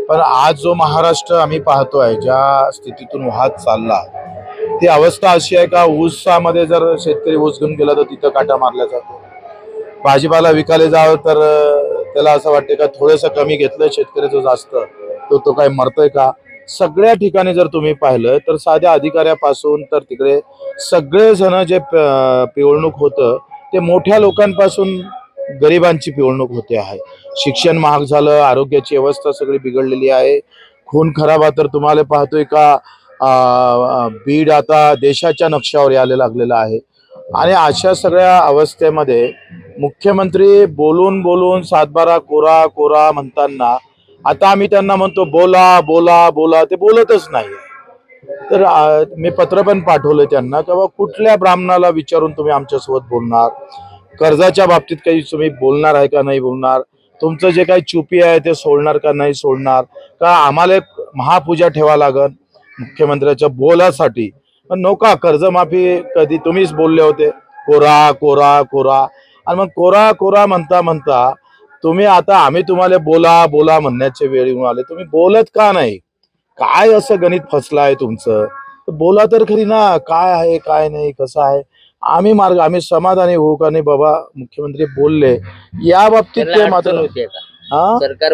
पण आज जो महाराष्ट्र आम्ही पाहतोय, ज्या स्थितीतून वाहत चालला, ती अवस्था अशी आहे का ऊसामध्ये जर शेतकरी ऊस घेऊन गेला तर तिथं काटा मारला जातो. भाजीपाला विकायला जावं तर त्याला असं वाटतं का थोडंसं कमी घेतलं शेतकऱ्याचं जास्त, तो काय मरतोय का? सगळ्या ठिकाणी जर तुम्ही पाहिलं तर साध्या अधिकाऱ्यापासून तर तिकडे सगळे जण जे पिळवणूक होतं ते मोठ्या लोकांपासून गरिबांची पिळवणूक होते आहे. शिक्षण महाग झालं, आरोग्याची अवस्था सगळी बिघडलेली आहे. खून खराबा तर तुम्हाला पाहतोय का बीड आता देशाच्या नक्षावर यायला लागलेला आहे. आणि अशा सगळ्या अवस्थेमध्ये मुख्यमंत्री बोलून बोलून सातबारा कोरा कोरा म्हणताना आता आम्ही त्यांना म्हणतो बोला बोला बोला, ते बोलतच नाही. तर मी पत्र पण पाठवलं त्यांना की बाबा कुठल्या ब्राह्मणाला विचारून तुम्ही आमच्यासोबत बोलणार, कर्जाच्या बाबतीत काही तुम्ही बोलणार आहे का नाही बोलणार, तुमचं जे काही चुपी आहे ते सोडणार का नाही सोडणार, का आम्हाला एक महापूजा ठेवा लागल मुख्यमंत्र्याच्या बोलासाठी. पण नका, कर्जमाफी कधी तुम्हीच बोलले होते कोरा कोरा कोरा, आणि मग कोरा कोरा म्हणता म्हणता तुम्ही आता आम्ही तुम्हाला बोला बोला म्हणण्याच्या वेळी येऊन आले, तुम्ही बोलत का नाही? काय असं गणित फसलं आहे तुमचं? बोला तर खरी ना, काय आहे काय नाही कसं आहे. आम्ही समाधानी होऊ का नाही बाबा मुख्यमंत्री बोलले या बाबतीत ते मात्र होते का हा सरकार